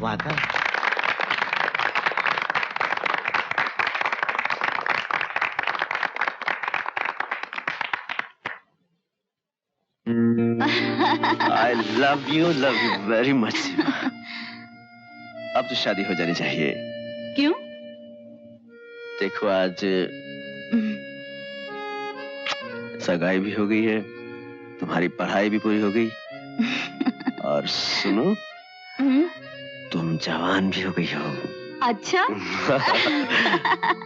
माता। I love you very much। अब तो शादी हो जानी चाहिए। क्यों? देखो आज सगाई भी हो गई है, तुम्हारी पढ़ाई भी पूरी हो गई और सुनो तुम जवान भी हो गई हो। अच्छा।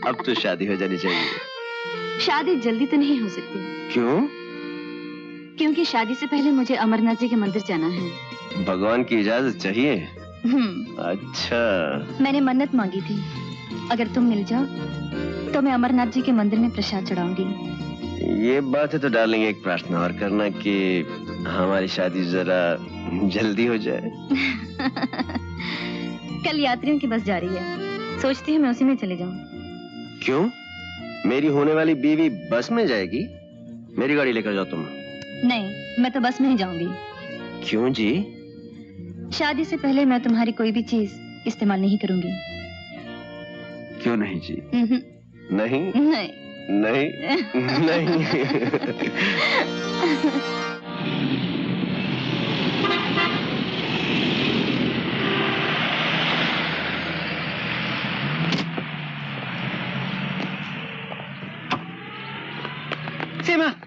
अब तो शादी हो जानी चाहिए। शादी जल्दी तो नहीं हो सकती। क्यों? क्योंकि शादी से पहले मुझे अमरनाथ जी के मंदिर जाना है। भगवान की इजाजत चाहिए? अच्छा। मैंने मन्नत मांगी थी, अगर तुम मिल जाओ तो मैं अमरनाथ जी के मंदिर में प्रसाद चढ़ाऊंगी। ये बात है तो डार्लिंग एक प्रार्थना और करना कि हमारी शादी जरा जल्दी हो जाए। कल यात्रियों की बस जा रही है, सोचती हूँ मैं उसी में चले जाऊं। क्यों? मेरी होने वाली बीवी बस में जाएगी? मेरी गाड़ी लेकर जाओ तुम। नहीं, मैं तो बस में ही जाऊंगी। क्यों जी? शादी से पहले मैं तुम्हारी कोई भी चीज इस्तेमाल नहीं करूंगी। क्यों नहीं जी? नहीं नहीं नहीं नहीं।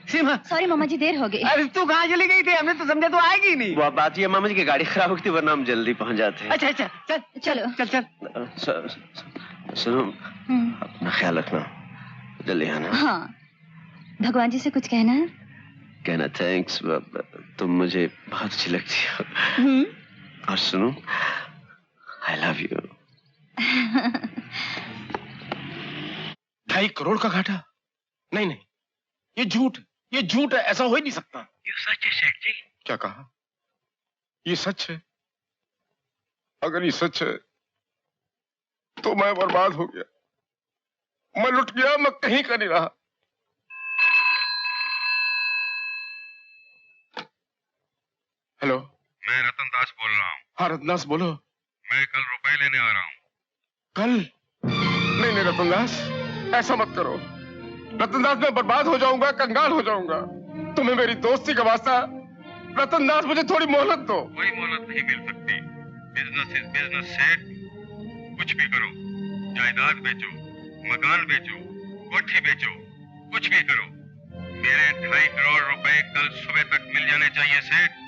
सीमा। सॉरी मामा जी, देर हो गई। अरे तू कहाँ चली गई थी? हमने तो समझा तो आएगी नहीं। वो बात ये मामा जी की गाड़ी खराब होती वरना हम जल्दी पहुंच जाते। अच्छा चल चलो चल। सुनो अपना ख्याल रखना, जल्दी आना। हाँ, भगवान जी से कुछ कहना है? कहना थैंक्स, तुम मुझे बहुत अच्छी लगती हो। और सुनो, आई लव यू। 2.5 करोड़ का घाटा? नहीं, ये झूठ है, ऐसा हो ही नहीं सकता। ये सच है सेठ जी। क्या कहा? ये सच है? अगर ये सच है तो मैं बर्बाद हो गया, मैं लुट गया, मैं कहीं का नहीं रहा। हेलो, मैं रतन दास बोल रहा हूँ। हाँ रतन दास बोलो। मैं कल रुपए लेने आ रहा हूँ। कल? नहीं रतन दास, ऐसा मत करो। रतन दास मैं बर्बाद हो जाऊंगा, कंगाल हो जाऊंगा। तुम्हें मेरी दोस्ती का वास्ता, रतन दास मुझे थोड़ी मोहलत दो। कोई मोहलत नहीं मिल सकती। बिजनेस इज बिजनेस सेठ। कुछ भी करो, जायदाद बेचो, मकान बेचो, कोठी बेचो, कुछ भी करो, मेरे 2.5 करोड़ रुपए कल सुबह तक मिल जाने चाहिए सेठ।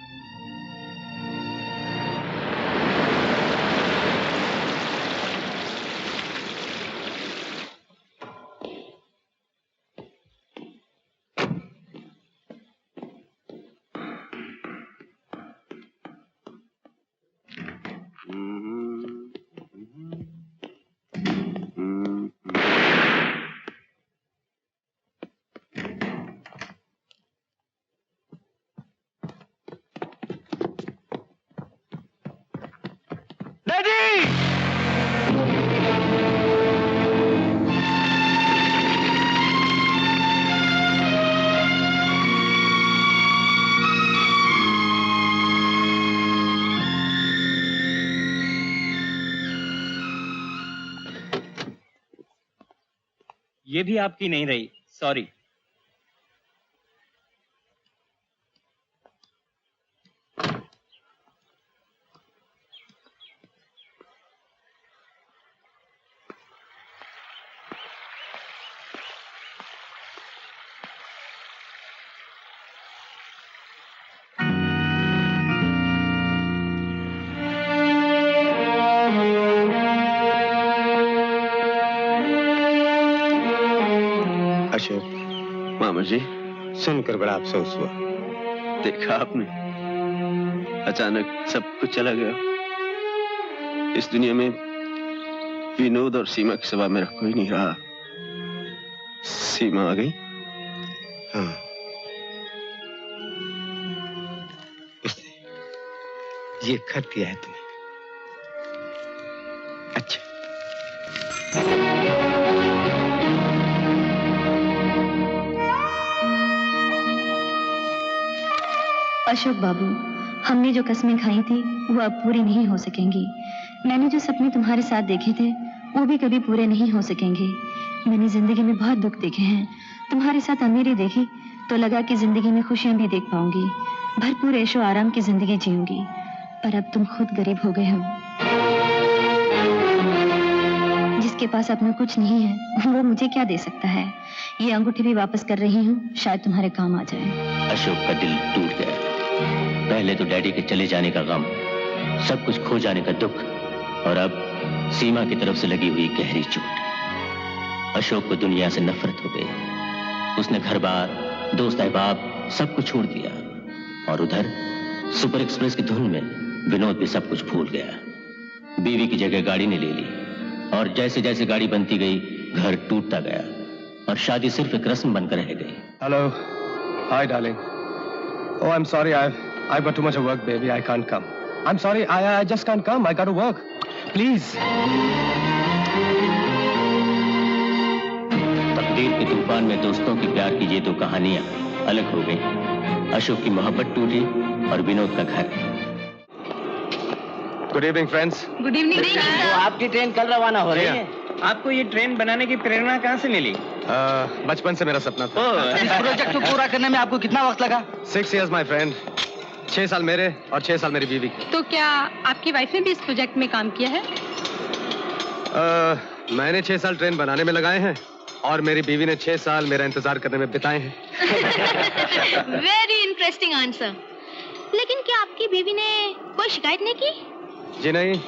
ये भी आपकी नहीं रही, सॉरी। अशोक, मामा जी, सुनकर बड़ा अफसोस हुआ। देखा आपने, अचानक सब कुछ चला गया। इस दुनिया में विनोद और सीमा के सिवा मेरा कोई नहीं रहा। सीमा आ गई? हाँ, उसने ये खत दिया है तुम्हें। अच्छा, अशोक बाबू, हमने जो कस्में खाई थी वो अब पूरी नहीं हो सकेंगी। मैंने जो सपने तुम्हारे साथ देखे थे वो भी कभी पूरे नहीं हो सकेंगे। मैंने जिंदगी में बहुत दुख देखे हैं, तुम्हारे साथ अमीरी देखी तो लगा कि जिंदगी में खुशियां भी देख पाऊंगी, भरपूर ऐशो आराम की जिंदगी जीऊंगी। पर अब तुम खुद गरीब हो गए हो। जिसके पास अपना कुछ नहीं है वो मुझे क्या दे सकता है। ये अंगूठी भी वापस कर रही हूँ, शायद तुम्हारे काम आ जाए। अशोक का दिल टूट गया। पहले तो डैडी के चले जाने का गम, सब कुछ खो जाने का दुख, और अब सीमा की तरफ से लगी हुई गहरी चोट। अशोक को दुनिया से नफरत हो गई। उसने घर बार, दोस्त अहबाब सब कुछ छोड़ दिया, और उधर सुपर एक्सप्रेस की धुन में विनोद भी सब कुछ भूल गया। बीवी की जगह गाड़ी ने ले ली, और जैसे जैसे गाड़ी बनती गई घर टूटता गया, और शादी सिर्फ एक रस्म बनकर रह गई। Hello. Hi, darling. Oh, I'm sorry. I've got too much work, baby. I can't come. I'm sorry. I just can't come. I got to work. Please. तकदीर के तूफान में दोस्तों की प्यार की ये दो कहानियां अलग हो गई। अशोक की मोहब्बत टूटी और विनोद का घर। Good evening, friends. Good evening. तो आपकी ट्रेन कल रवाना हो रही है। आपको ये ट्रेन बनाने की प्रेरणा कहाँ से मिली? बचपन से मेरा सपना था। इस प्रोजेक्ट को पूरा करने में आपको कितना वक्त लगा? 6 years, my friend. 6 साल मेरे और 6 साल मेरी बीवी की। तो क्या आपकी वाइफ ने भी इस प्रोजेक्ट में काम किया है? मैंने 6 साल ट्रेन बनाने में लगाए हैं और मेरी बीवी ने 6 साल मेरा इंतजार करने में बिताए हैं। Very interesting answer. लेकिन क्या आपकी बीवी ने कोई शिकायत नहीं की? जी नहीं,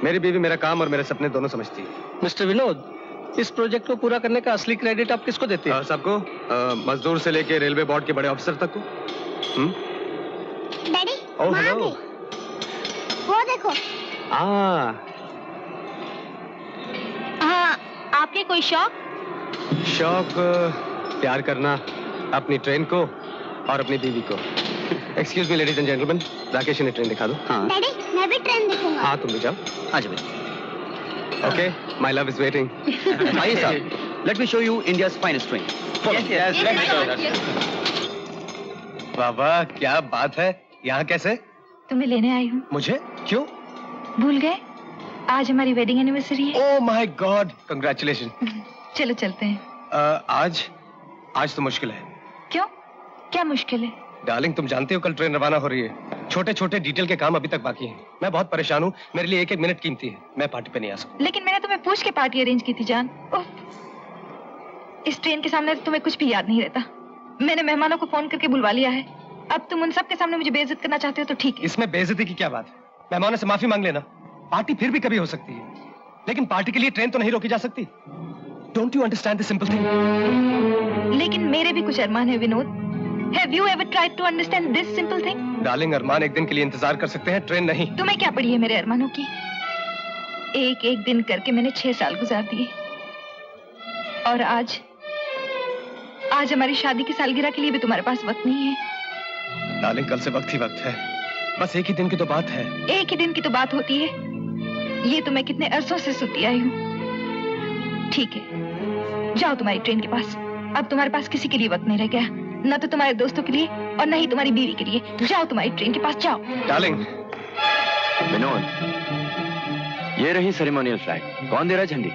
मेरी बीवी मेरा काम और मेरे सपने दोनों समझती है। मिस्टर विनोद, इस प्रोजेक्ट को पूरा करने का असली क्रेडिट आप किसको देते हैं? सबको, मजदूर से लेके रेलवे बोर्ड के बड़े अफसर तक को। Daddy, oh hello. वो देखो। हाँ, आपके कोई शौक? शौक प्यार करना, अपनी ट्रेन को और अपनी बीवी को। Excuse me ladies and gentleman, Rakesh ने ट्रेन दिखा दो। हाँ डैडी, मैं भी ट्रेन देखूंगा। हाँ, तुम भी जाओ। आज भी। Okay, my love is waiting. आइए साहब, let me show you India's finest train. बाबा क्या बात है, यहाँ कैसे? तुम्हें लेने आई हूँ। मुझे? क्यों? भूल गए? आज हमारी वेडिंग एनिवर्सरी है। Oh my God, congratulation. चलो चलते हैं। आज तो मुश्किल है। क्यों? क्या मुश्किल है? डार्लिंग, तुम जानते हो कल ट्रेन रवाना हो रही है। छोटे छोटे डिटेल के काम अभी तक बाकी हैं। मैं बहुत परेशान हूँ, मेरे लिए एक मिनट कीमती है। मैं पार्टी पे नहीं आ सकता। लेकिन मैंने तुम्हें पूछ के पार्टी अरेंज की थी जान। इस ट्रेन के सामने तो तुम्हें कुछ भी याद नहीं रहता। मैंने मेहमानों को फोन करके बुलवा लिया है। अब तुम उन सब के सामने मुझे बेइज्जत करना चाहते हो तो ठीक है। इसमें बेइज्जती की क्या बात है? मेहमानों से माफी मांग लेना। पार्टी फिर भी कभी हो सकती है, लेकिन पार्टी के लिए ट्रेन तो नहीं रोकी जा सकती। Don't you understand this simple thing? लेकिन मेरे भी कुछ अरमान है Vinod. Have you ever tried to understand this simple thing? Darling, अरमान एक दिन के लिए इंतजार कर सकते हैं, ट्रेन नहीं। तुम्हें क्या पड़ी है मेरे अरमानों की? एक एक दिन करके मैंने 6 साल गुजार दिए, और आज हमारी शादी की सालगिरह के लिए भी तुम्हारे पास वक्त नहीं है। डार्लिंग, कल से वक्त ही वक्त है। बस एक ही दिन की तो बात है। एक ही दिन की तो बात होती है। ये तो मैं कितने अरसों से सुती आई हूँ। ठीक है, जाओ तुम्हारी ट्रेन के पास। अब तुम्हारे पास किसी के लिए वक्त नहीं रह गया, न तो तुम्हारे दोस्तों के लिए और न ही तुम्हारी बीवी के लिए। जाओ तुम्हारी ट्रेन के पास, जाओ। डार्लिंग। विनोद, ये रही सेरेमोनियल फ्लैग। कौन दे रहा है झंडी?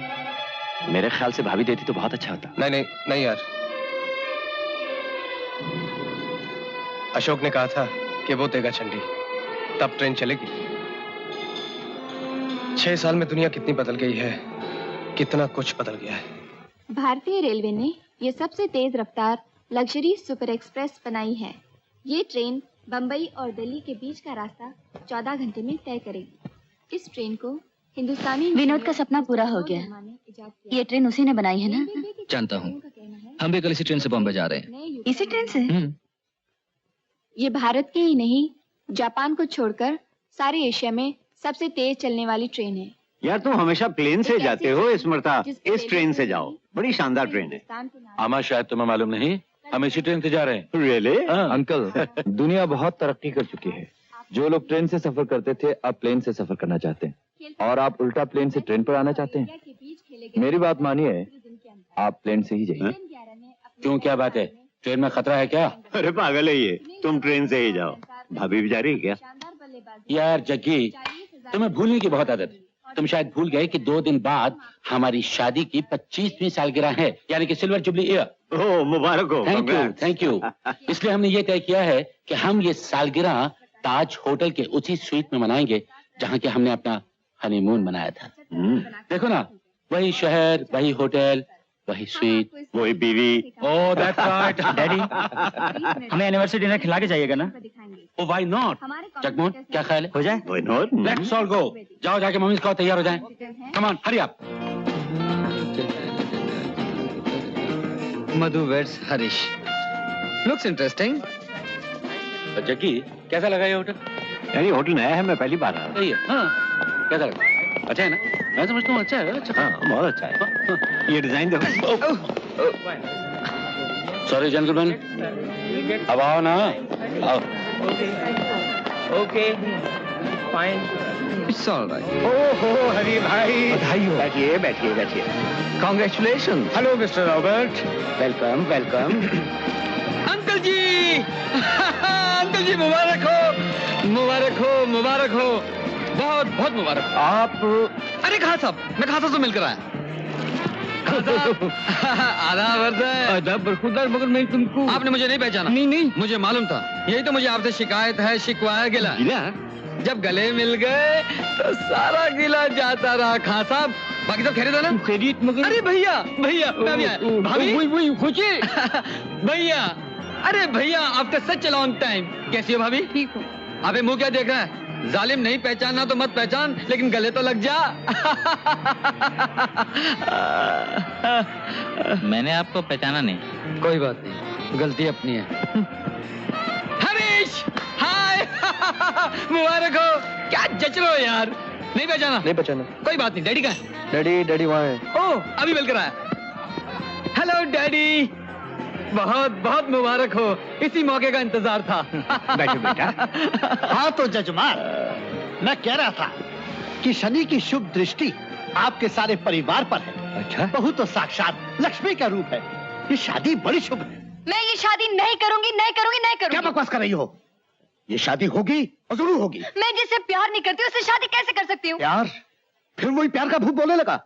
मेरे ख्याल से भाभी देती तो बहुत अच्छा होता। नहीं नहीं नहीं यार, अशोक ने कहा था कि वो देगा झंडी, तब ट्रेन चलेगी। 6 साल में दुनिया कितनी बदल गई है, कितना कुछ बदल गया है। भारतीय रेलवे ने ये सबसे तेज रफ्तार लग्जरी सुपर एक्सप्रेस बनाई है। ये ट्रेन बम्बई और दिल्ली के बीच का रास्ता 14 घंटे में तय करेगी। इस ट्रेन को हिंदुस्तानी विनोद का सपना पूरा हो गया। ये ट्रेन उसी ने बनाई है ना? जानता हूँ, हम भी कल इसी ट्रेन से बॉम्बे जा रहे हैं। इसी ट्रेन से? ये भारत के ही नहीं, जापान को छोड़कर सारे एशिया में सबसे तेज चलने वाली ट्रेन है। यार, तुम हमेशा प्लेन से जाते हो, इस मर्ता इस ट्रेन से जाओ। बड़ी शानदार ट्रेन है। आमा, शायद तुम्हें मालूम नहीं, हम इसी ट्रेन से जा रहे हैं। रियली? अंकल, दुनिया बहुत तरक्की कर चुकी है। जो लोग ट्रेन से सफर करते थे अब प्लेन से सफर करना चाहते हैं, और आप उल्टा प्लेन से ट्रेन पर आना चाहते हैं। मेरी बात मानिए, आप प्लेन से ही जाइए। क्यों, क्या बात है? ट्रेन में खतरा है क्या? अरे पागल है ये, तुम ट्रेन से ही जाओ। भाभी भी जा रही है क्या? यार जग्गी, तुम्हें भूलने की बहुत आदत है। तुम शायद भूल गए कि 2 दिन बाद हमारी शादी की 25वीं सालगिरह है, यानी कि सिल्वर जुबली ईयर। ओह मुबारक हो। Thank you. इसलिए हमने ये तय किया है कि हम ये सालगिरह ताज होटल के उसी स्वीट में मनाएंगे जहाँ के हमने अपना हनीमून मनाया था। देखो ना, वही शहर, वही होटल, वही स्वीट, वही बीवी। Oh that's right. डैडी, हमें एनिवर्सरी डिनर खिला के जाइएगा ना? ओ व्हाई नॉट? जगमोहन, क्या ख्याल है? हो जाए? Why not? Let's all go. जाओ जाके मम्मी को तैयार हो जाएं। Come on, hurry up. Madhu weds Harish. Looks interesting. Jaggi, कैसा लगा ये होटल? यानी होटल नया है, मैं पहली बार आया। सही है। हाँ, कैसा लगा? अच्छा है ना? मैं समझता हूँ अच्छा है। अच्छा, हाँ, बहुत अच्छा है। ये डिजाइन देखो। सॉरी जेंटलमैन, अब आओ ना, आओ। Okay, fine. It's all right. ओहो हरी भाई, बधाई हो। बैठिए बैठिए बैठिए। Congratulation. Hello mister Robert. Welcome welcome. Uncle ji uncle ji, मुबारक हो, मुबारक हो, मुबारक हो, बहुत बहुत मुबारक। आप? अरे खान साहब, मैं खान साहब से मिलकर आया। आदाब बरखुरदार, मगर मैं तुमको, आपने मुझे नहीं पहचाना? नहीं, मुझे मालूम था। यही तो मुझे आपसे शिकायत है, शिकवाया गिला। जब गले मिल गए तो सारा गिला जाता रहा। खान साहब, बाकी सब खैरियत है ना? खैरियत। मगर अरे भैया, भैया मैं भी आया। भाभी खुशी। भैया, अरे भैया, after such a long time. कैसी हो भाभी? ठीक हो। अबे मुंह क्या देख रहा है? जालिम, नहीं पहचानना तो मत पहचान, लेकिन गले तो लग जा। मैंने आपको पहचाना नहीं। कोई बात नहीं, गलती अपनी है। हरीश, हाय। मुबारक हो। क्या जच रहे हो यार? नहीं पहचाना? नहीं पहचाना। कोई बात नहीं। डैडी कहाँ है? डैडी वहाँ है। ओह, अभी मिलकर आया। हेलो डैडी, बहुत बहुत मुबारक हो। इसी मौके का इंतजार था। बैठो बेटा। हाँ तो जजमान, मैं कह रहा था कि शनि की शुभ दृष्टि आपके सारे परिवार पर है। अच्छा? बहू तो साक्षात लक्ष्मी का रूप है। ये शादी बड़ी शुभ है। मैं ये शादी नहीं करूंगी, नहीं करूंगी, नहीं करूंगी। क्या बकवास कर रही हो? ये शादी होगी और जरूर होगी। मैं जिससे प्यार नहीं करती उससे शादी कैसे कर सकती हूँ? प्यार? फिर वही प्यार का भूत बोलने लगा।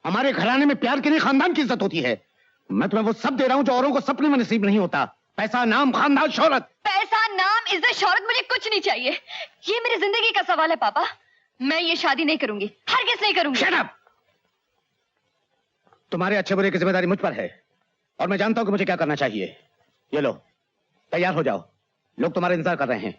हमारे घराने में प्यार के लिए खानदान की इज्जत होती है। मैं तुम्हें वो सब दे रहा हूँ जो औरों को सपने में नसीब नहीं होता। पैसा, नाम, खानदान, शोहरत। पैसा, नाम, इज्जत, शोहरत मुझे कुछ नहीं चाहिए। ये मेरी जिंदगी का सवाल है पापा। मैं ये शादी नहीं करूंगी, हरगिज़ नहीं करूंगी। Shut up! तुम्हारे अच्छे बुरे की जिम्मेदारी मुझ पर है और मैं जानता हूं कि मुझे क्या करना चाहिए। ये लो, तैयार हो जाओ, लोग तुम्हारा इंतजार कर रहे हैं।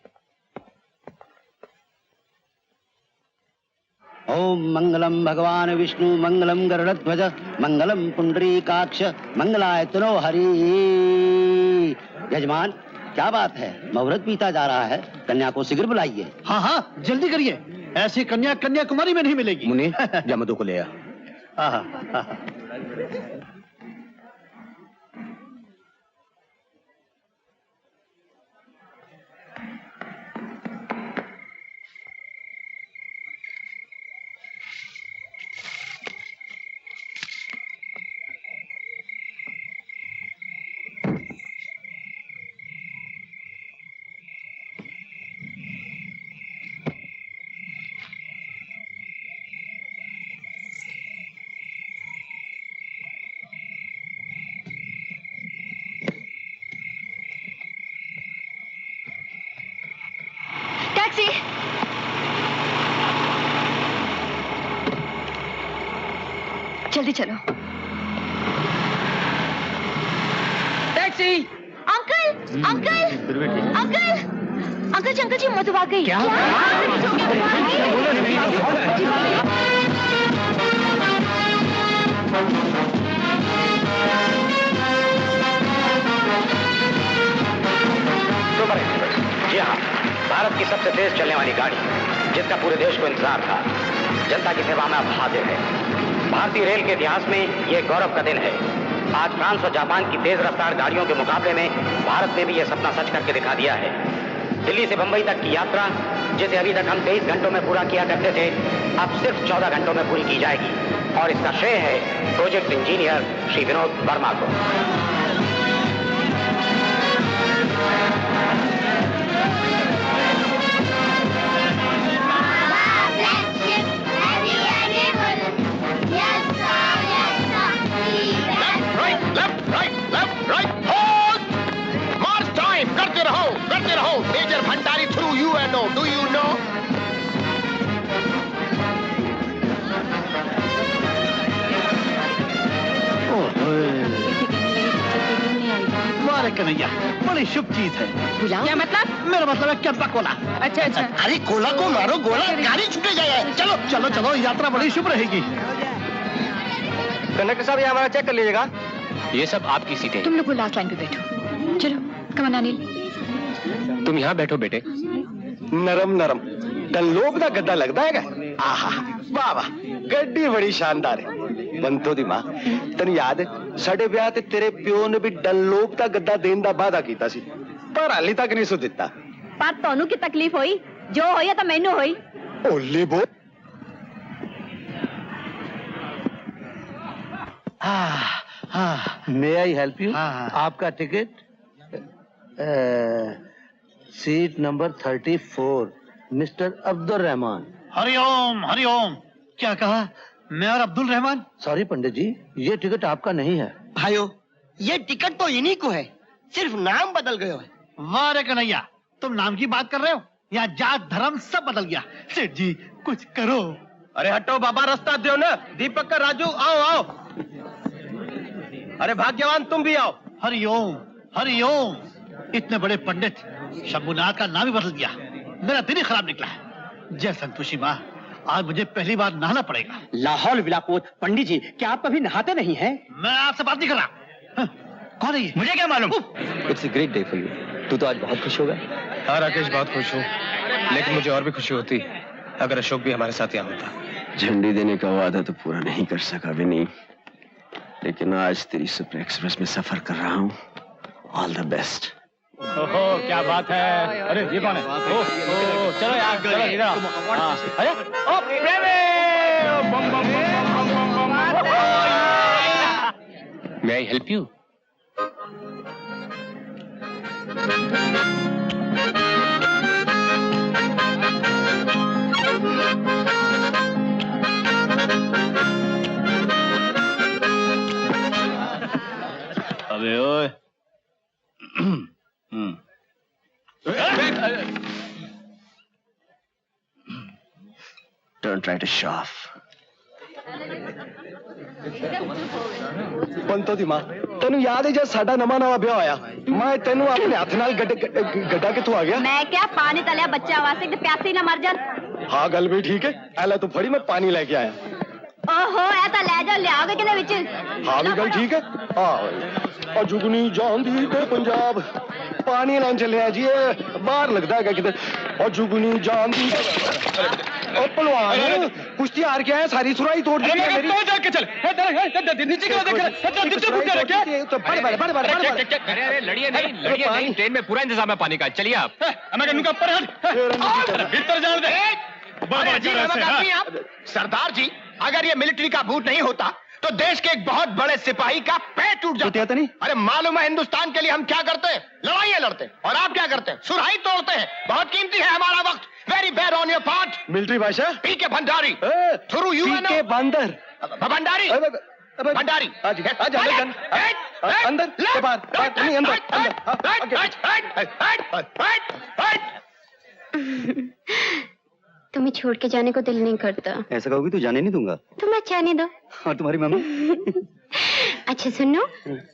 ओम मंगलम भगवान विष्णु मंगलम गरुड़ध्वज मंगलम पुंडरीकाक्ष मंगलाय तनो हरि। यजमान, क्या बात है? मुहूर्त बीता जा रहा है, कन्या को शीघ्र बुलाइए। हाँ हाँ, जल्दी करिए। ऐसी कन्या कन्याकुमारी में नहीं मिलेगी। मुनि, जा मधु को ले आ। टैक्सी! जल्दी चलो। Taxi! Uncle, uncle, uncle, uncle ji, Madhu आ गई। क्या? सुपर एक्सप्रेस, जी हाँ, भारत की सबसे तेज चलने वाली गाड़ी, जिसका पूरे देश को इंतजार था, जनता की सेवा में अब हाजिर है। भारतीय रेल के इतिहास में यह गौरव का दिन है। आज फ्रांस और जापान की तेज रफ्तार गाड़ियों के मुकाबले में भारत ने भी यह सपना सच करके दिखा दिया है। दिल्ली से बंबई तक की यात्रा, जिसे अभी तक हम 23 घंटों में पूरा किया करते थे, अब सिर्फ 14 घंटों में पूरी की जाएगी। और इसका श्रेय है प्रोजेक्ट इंजीनियर श्री विनोद वर्मा को। कन्हैया, बड़ी शुभ चीज है। क्या मतलब? मेरा मतलब है क्या कोला। अच्छा अच्छा। अरे कोला को मारो, गोला गाड़ी छूटे जाए। चलो चलो चलो, यात्रा बड़ी शुभ रहेगी। कंडक्टर साहब, ये हमारा चेक कर लीजिएगा। ये सब आपकी सीटें। तुम लोग लास्ट लाइन पे बैठो। चलो कम ऑन अनिल। तुम यहाँ बैठो बेटे। नरम नरम डनलोप का गद्दा लगता है क्या? आहा, वाह वाह, गड्डी बड़ी शानदार है। बंतो दी मां, तन याद है साडे ब्याह ते तेरे प्यो ने भी डनलोप का गद्दा देने दा वादा कीता सी, पर हाली तक नहीं सो दिता। पर तोनू की तकलीफ होई, जो होई है तो मैनू होई। ओले बो। मे आई हेल्प यू? आपका ticket seat number 34, mister Abdul Rahman. Hariom Hariom. क्या कहा? मैं और अब्दुल रहमान? सॉरी पंडित जी, ये टिकट आपका नहीं है। भाइयों, ये टिकट तो इन्हीं को है, सिर्फ नाम बदल गए है। वाह रे कन्हैया, तुम नाम की बात कर रहे हो? यहाँ जात धर्म सब बदल गया। सेठ जी कुछ करो। अरे हटो बाबा, रास्ता दो ना। दीपक का राजू, आओ आओ। अरे भाग्यवान तुम भी आओ। हरिओम हरिओम। इतने बड़े पंडित, शंभुनाथ का नाम ही बदल दिया। मेरा दिन ही खराब निकला है। जय संतोषी माँ, आज मुझे पहली बार नहाना पड़ेगा। लाहौल विलापोत। पंडित जी, क्या आप कभी नहाते नहीं हैं? मैं आपसे बात नहीं कर रहा। हाँ, कौन है ये? मुझे क्या मालूम? It's a great day for you. तू तो आज बहुत खुश होगा। हाँ राकेश, बहुत खुश हूँ, लेकिन मुझे और भी खुशी होती अगर अशोक भी हमारे साथ यहाँ होता। झंडी देने का वादा तो पूरा नहीं कर सका विनी, लेकिन आज तेरी सुपर एक्सप्रेस में सफर कर रहा हूँ। All the best. ओहो, क्या बात है। अरे ये कौन है? चलो यार, चलो इधर आओ। अरे ओ प्रेमे, बम बम बम। मे आई हेल्प यू? अबे ओए। Don't try to show off. Banto ਦੀ ਮਾਂ, ਤੈਨੂੰ ਯਾਦ ਹੈ ਜਦ ਸਾਡਾ ਨਵਾਂ ਵਿਆਹ ਹੋਇਆ, ਮੈਂ ਤੈਨੂੰ ਆਪਣੇ ਹੱਥ ਨਾਲ ਗੱਡਾ ਕਿੱਥੋਂ ਆ ਗਿਆ? मैं क्या पानी तलिया बच्चा वास्ते कि प्यासे ना मर जान। हाँ गल भी ठीक है। एला तू फड़ी, मैं पानी लेके आया। ओहो, ऐसा ले जाओ, ले आओगे कि विच? हाँ भी गल ठीक है। हाँ जुगनी जानदी ते पंजाब पानी लान चले जी, बाहर लगता है किधर। और जुगनी जानदी और पहलवान कुश्ती हार के आया, सारी सुराई तोड़ दी है मेरी। जाके चल नीचे क्यों देख अरे लड़िए नहीं, ट्रेन में पूरा इंतजाम है पानी का। चलिए आप भीतर जान दे। सरदार जी, अगर ये मिलिट्री का बूट नहीं होता तो देश के एक बहुत बड़े सिपाही का पैर टूट जाता। नहीं अरे मालूम है हिंदुस्तान के लिए हम क्या करते हैं? लड़ाइयाँ लड़ते हैं। और आप क्या करते हैं? सुराही तोड़ते हैं। बहुत कीमती है हमारा वक्त। Very bad on your part. Military भाषा। पी के भंडारी थ्रू यू के बंदर भंडारी भंडारी अंदर तुम्हें छोड़ के जाने को दिल नहीं करता। ऐसा कहोगी तो जाने नहीं दूंगा। तुम जाने दो। और तुम्हारी मम्मी? अच्छा सुनो,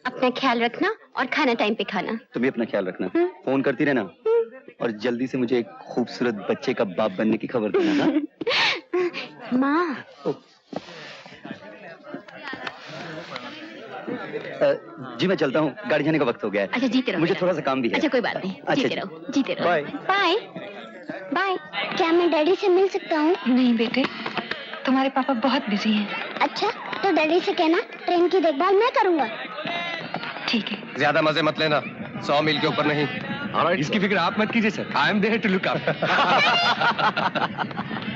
अपना ख्याल रखना और खाना टाइम पे खाना। तुम भी अपना ख्याल रखना, फोन करती रहना और जल्दी से मुझे एक खूबसूरत बच्चे का बाप बनने की खबर देना। माँ जी मैं चलता हूँ, गाड़ी जाने का वक्त हो गया है। अच्छा जीते रहो। मुझे थोड़ा सा काम भी है। अच्छा कोई बात नहीं, जीते रहो जीते रहो। Bye bye bye. क्या मैं डैडी से मिल सकता हूँ? नहीं बेटे, तुम्हारे पापा बहुत बिजी हैं। अच्छा तो डैडी से कहना ट्रेन की देखभाल मैं करूँगा। ठीक है। ज्यादा मजे मत लेना, 100 मील के ऊपर नहीं। इसकी फिक्र आप मत कीजिए sir, I am there to look after.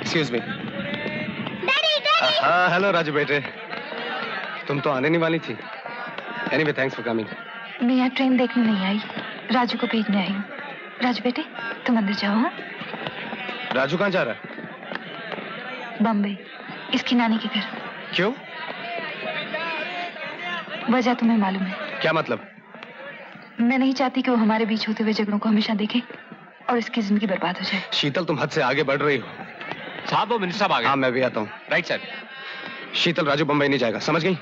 Excuse me. हाँ हेलो राजू बेटे, तुम तो आने नहीं वाली थी। Anyway thanks for coming. मैं यहाँ ट्रेन देखने नहीं आई, राजू को भेजने आई हूँ। राजू बेटे तुम अंदर जाओ। हाँ राजू कहाँ जा रहा है? बम्बई, इसकी नानी के घर। क्यों? वजह तुम्हें मालूम है। क्या मतलब? मैं नहीं चाहती कि वो हमारे बीच होते हुए झगड़ों को हमेशा देखे और इसकी जिंदगी बर्बाद हो जाए। शीतल तुम हद से आगे बढ़ रही हो। साहब वो मिनिस्टर साहब आ गए। हाँ मैं भी आता हूँ। Right sir. शीतल राजू बम्बई नहीं जाएगा, समझ गई?